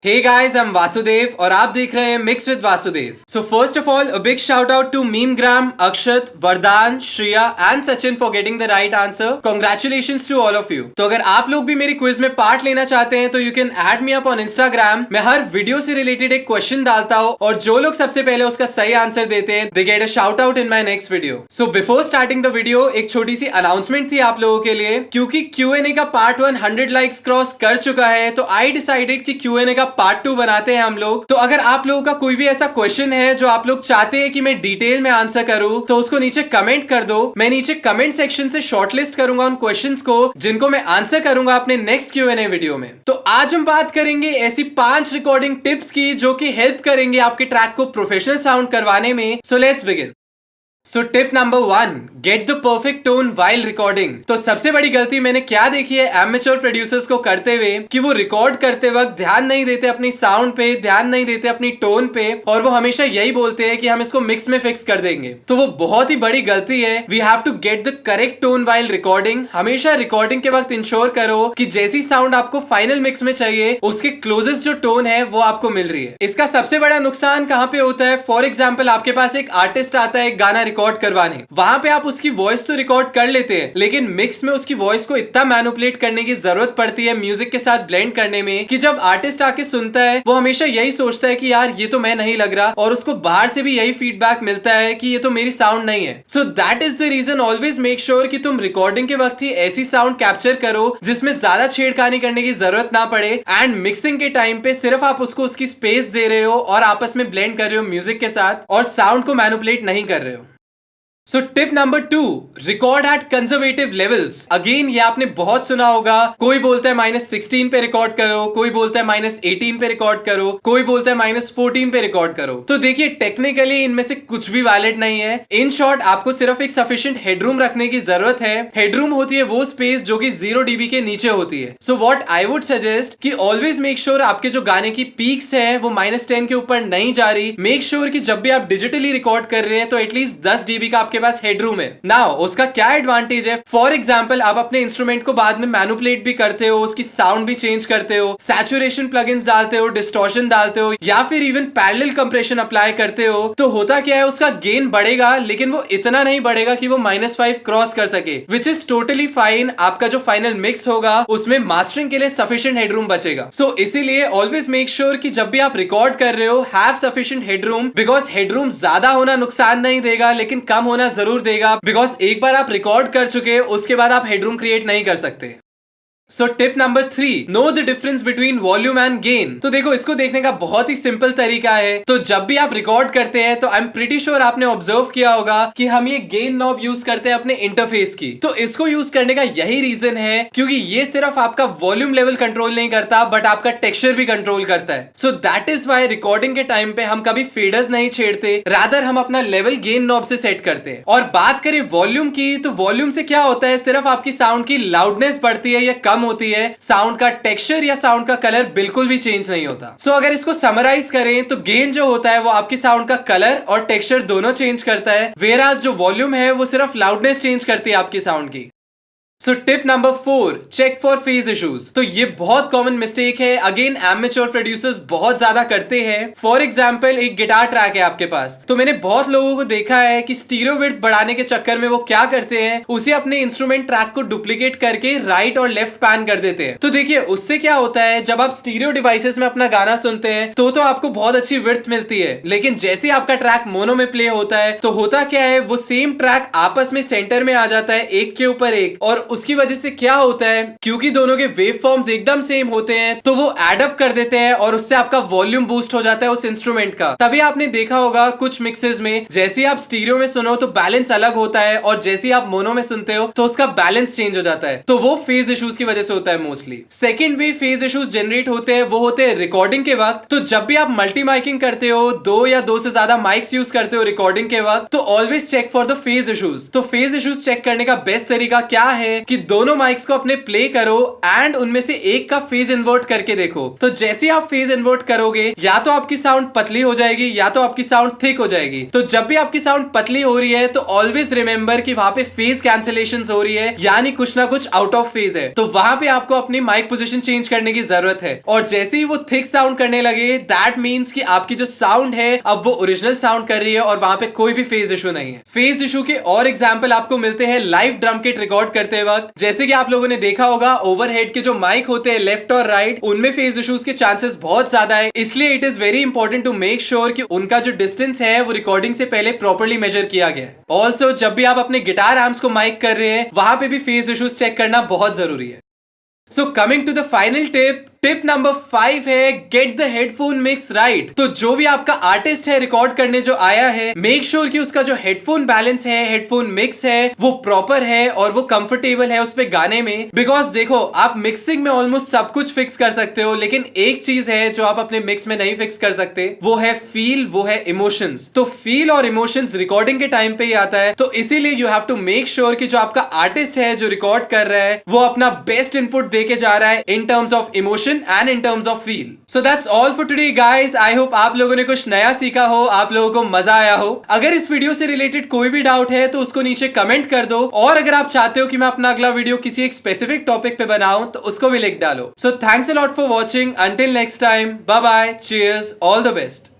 Hey guys, I'm Vasudev और आप देख रहे हैं mix with Vasudev. So first of all, a big shout out to Memegram, Akshat, Vardhan, Shriya and Sachin for getting the right answer. Congratulations to all of you. तो अगर आप लोग भी मेरी क्विज में पार्ट लेना चाहते हैं तो you can add me up on Instagram. मैं हर वीडियो से रिलेटेड एक क्वेश्चन डालता हूँ और जो लोग सबसे पहले उसका सही आंसर देते हैं they get a shout out in my next video. So before starting the video, एक छोटी सी अनाउंसमेंट थी आप लोगों के लिए, क्योंकि Q&A का पार्ट 1 100 लाइक्स क्रॉस कर चुका है तो I decided कि Q&A का पार्ट 2 बनाते हैं हम लोग। तो अगर आप लोगों का कोई भी ऐसा क्वेश्चन है जो आप लोग चाहते हैं कि मैं डिटेल में आंसर करूं तो उसको नीचे कमेंट कर दो। मैं नीचे कमेंट सेक्शन से शॉर्टलिस्ट करूंगा उन क्वेश्चंस को जिनको मैं आंसर करूंगा अपने नेक्स्ट Q&A वीडियो में। तो आज हम बात करेंगे ऐसी 5 रिकॉर्डिंग टिप्स की जो कि हेल्प करेंगे आपके ट्रैक को प्रोफेशनल साउंड करवाने में। So let's begin. So tip number 1, get the perfect tone while recording. तो सबसे बड़ी गलती मैंने क्या देखी है एमेच्योर प्रोड्यूसर्स को करते हुए कि वो रिकॉर्ड करते वक्त ध्यान नहीं देते अपनी साउंड पे, ध्यान नहीं देते अपनी टोन पे, और वो हमेशा यही बोलते हैं कि हम इसको मिक्स में फिक्स कर देंगे। तो वो बहुत ही बड़ी गलती है। We have to get the correct tone while recording. हमेशा रिकॉर्डिंग के वक्त इंश्योर करो कि जैसी साउंड आपको फाइनल मिक्स में चाहिए उसके क्लोजेस्ट जो टोन है वो आपको मिल रही है। इसका सबसे बड़ा नुकसान कहाँ पे होता है? फॉर एग्जाम्पल, आपके पास एक आर्टिस्ट आता है एक गाना रिकॉर्ड करवाने, वहां पे आप उसकी वॉइस तो रिकॉर्ड कर लेते हैं लेकिन मिक्स में उसकी वॉइस को इतना मैनिपुलेट करने की जरूरत पड़ती है म्यूजिक के साथ ब्लेंड करने में कि जब आर्टिस्ट आके सुनता है वो हमेशा यही सोचता है कि यार ये तो मैं नहीं लग रहा, और उसको बाहर से भी यही फीडबैक मिलता है कि ये तो मेरी साउंड नहीं है। So that is the reason always make sure कि तुम रिकॉर्डिंग के वक्त ही ऐसी साउंड कैप्चर करो जिसमें ज्यादा छेड़खानी करने की जरूरत ना पड़े, एंड मिक्सिंग के टाइम पे सिर्फ आप उसको उसकी स्पेस दे रहे हो और आपस में ब्लेंड कर रहे हो म्यूजिक के साथ और साउंड को मैनिपुलेट नहीं कर रहे हो। सो tip number 2, record eight conservative levels. Again ये आपने बहुत सुना होगा, कोई बोलता है -16 पे रिकॉर्ड करो, कोई बोलता है -18 पे रिकॉर्ड करो, कोई बोलता है -14 पे रिकॉर्ड करो। तो देखिए टेक्निकली इनमें से कुछ भी वैलिड नहीं है। इन शॉर्ट आपको सिर्फ एक सफिशिएंट हेडरूम रखने की जरूरत है। हेडरूम होती है वो स्पेस जो कि 0 dB के नीचे होती है। So what I would suggest कि ऑलवेज मेक श्योर आपके जो गाने की पीक्स है वो -10 के ऊपर नहीं जा रही। मेक श्योर कि जब भी आप डिजिटली रिकॉर्ड कर रहे हैं तो एटलीस्ट 10 dB का आपके पास हेडरूम है। नाउ उसका क्या एडवांटेज है? फॉर एग्जांपल, आप अपने इंस्ट्रूमेंट को बाद में मैनिपुलेट भी करते हो, उसकी साउंड भी चेंज करते हो, सैचुरेशन प्लगइन्स डालते हो, डिस्टॉर्शन डालते हो, या फिर इवन पैरेलल कंप्रेशन अप्लाई करते हो, तो होता क्या है उसका गेन बढ़ेगा लेकिन वो इतना नहीं बढ़ेगा कि वो -5 क्रॉस कर सके, विच इज टोटली फाइन। आपका जो फाइनल मिक्स होगा उसमें मास्टरिंग के लिए सफिशिएंट हेडरूम बचेगा। सो इसीलिए ऑलवेज मेक श्योर कि जब भी आप रिकॉर्ड कर रहे हो have sufficient headroom, because headroom ज्यादा होना नुकसान नहीं देगा लेकिन कम होना जरूर देगा, बिकॉज एक बार आप रिकॉर्ड कर चुके उसके बाद आप हेडरूम क्रिएट नहीं कर सकते। सो tip number 3, know the difference between volume and gain. तो देखो इसको देखने का बहुत ही सिंपल तरीका है। तो जब भी आप रिकॉर्ड करते हैं तो आई एम प्रीटी श्योर आपने ऑब्जर्व किया होगा कि हम ये गेन नॉब यूज करते हैं अपने इंटरफेस की। तो इसको यूज करने का यही रीजन है क्योंकि ये सिर्फ आपका वॉल्यूम लेवल कंट्रोल नहीं करता बट आपका टेक्सचर भी कंट्रोल करता है। So that is why recording के टाइम पे हम कभी फेडर्स नहीं छेड़ते, रादर हम अपना लेवल गेन नॉब से सेट करते हैं। और बात करें वॉल्यूम की, तो वॉल्यूम से क्या होता है, सिर्फ आपकी साउंड की लाउडनेस बढ़ती है या कम होती है, साउंड का टेक्सचर या साउंड का कलर बिल्कुल भी चेंज नहीं होता। सो अगर इसको समराइज करें तो गेन जो होता है वो आपकी साउंड का कलर और टेक्सचर दोनों चेंज करता है, वेयरएज जो वॉल्यूम है वो सिर्फ लाउडनेस चेंज करती है आपकी साउंड की। So tip number 4, check for phase issues. तो ये बहुत कॉमन मिस्टेक है, अगेन एमेच्योर प्रोड्यूसर्स बहुत ज्यादा करते हैं। फॉर एग्जांपल, एक गिटार ट्रैक है आपके पास, तो मैंने बहुत लोगों को देखा है कि स्टीरियो विड्थ बढ़ाने के चक्कर में वो क्या करते हैं, उसे अपने इंस्ट्रूमेंट ट्रैक को डुप्लीकेट करके राइट और लेफ्ट पैन कर देते हैं। तो देखिए उससे क्या होता है, जब आप स्टीरियो डिवाइसेस में अपना गाना सुनते हैं तो आपको बहुत अच्छी विड्थ मिलती है, लेकिन जैसे आपका ट्रैक मोनो में प्ले होता है तो होता क्या है, वो सेम ट्रैक आपस में सेंटर में आ जाता है एक के ऊपर एक, और उसकी वजह से क्या होता है, क्योंकि दोनों के वेव फॉर्म्स एकदम सेम होते हैं तो वो एड अप कर देते हैं और उससे आपका वॉल्यूम बूस्ट हो जाता है उस इंस्ट्रूमेंट का। तभी आपने देखा होगा कुछ मिक्सेस में जैसे आप स्टीरियो में सुनो तो बैलेंस अलग होता है और जैसे आप मोनो में सुनते हो तो उसका बैलेंस चेंज हो जाता है। तो वो फेज इश्यूज की वजह से होता है मोस्टली। सेकंड वे फेज इश्यूज जनरेट होते हैं वो होते हैं रिकॉर्डिंग के वक्त। तो जब भी आप मल्टी माइकिंग करते हो, 2 या 2 से ज्यादा माइक्स यूज करते हो रिकॉर्डिंग के वक्त, तो always check for the phase issues. तो फेज इश्यूज चेक करने का बेस्ट तरीका क्या है, कि दोनों माइक्स को अपने प्ले करो एंड उनमें से एक का फेज इन्वर्ट करके देखो। तो जैसे ही आप फेज इन्वर्ट करोगे या तो आपकी साउंड पतली हो जाएगी या तो आपकी साउंड थिक हो जाएगी। तो जब भी आपकी साउंड पतली हो रही है तो ऑलवेज रिमेंबर कि वहां पे फेज कैंसिलेशन हो रही है, यानी कुछ ना कुछ आउट ऑफ फेज है। तो वहां पे आपको अपनी माइक पोजीशन चेंज करने की जरूरत है। और जैसे ही वो थिक साउंड करने लगे दैट मीन्स कि आपकी जो साउंड है अब वो ओरिजिनल साउंड कर रही है और वहां पे कोई भी फेज इशू नहीं है। फेज इशू के और एग्जांपल आपको मिलते हैं लाइव ड्रम किट रिकॉर्ड करते वक्त। जैसे कि आप लोगों ने देखा होगा ओवरहेड के जो माइक होते हैं लेफ्ट और राइट, उनमें फेज इश्यूज के चांसेस बहुत ज्यादा है। इसलिए it is very important to make sure कि उनका जो डिस्टेंस है वो रिकॉर्डिंग से पहले प्रॉपर्ली मेजर किया गया है। ऑल्सो जब भी आप अपने गिटार आर्म्स को माइक कर रहे हैं वहां पे भी फेज इश्यूज चेक करना बहुत जरूरी है। So coming to the final tip number 5 है get the headphone mix right. तो जो भी आपका आर्टिस्ट है रिकॉर्ड करने जो आया है, मेक श्योर कि उसका जो हेडफोन बैलेंस है, हेडफोन मिक्स है, वो प्रॉपर है और वो कंफर्टेबल है उस पे गाने में। बिकॉज देखो आप मिक्सिंग में ऑलमोस्ट सब कुछ फिक्स कर सकते हो, लेकिन एक चीज है जो आप अपने मिक्स में नहीं फिक्स कर सकते, वो है फील, वो है इमोशंस। तो फील और इमोशंस रिकॉर्डिंग के टाइम पे ही आता है। तो इसीलिए you have to make sure कि जो आपका आर्टिस्ट है जो रिकॉर्ड कर रहा है वो अपना बेस्ट इनपुट देके जा रहा है in terms of emotion and in terms of feel. So that's all for today guys. I hope आप लोगों ने कुछ नया सीखा हो, आप लोगों को मजा आया हो। अगर इस वीडियो से रिलेटेड कोई भी डाउट है तो उसको नीचे कमेंट कर दो, और अगर आप चाहते हो कि मैं अपना अगला वीडियो किसी एक स्पेसिफिक टॉपिक पे बनाऊं तो उसको भी लिख डालो। So thanks a lot for watching. Until next time, bye bye, cheers, all the best.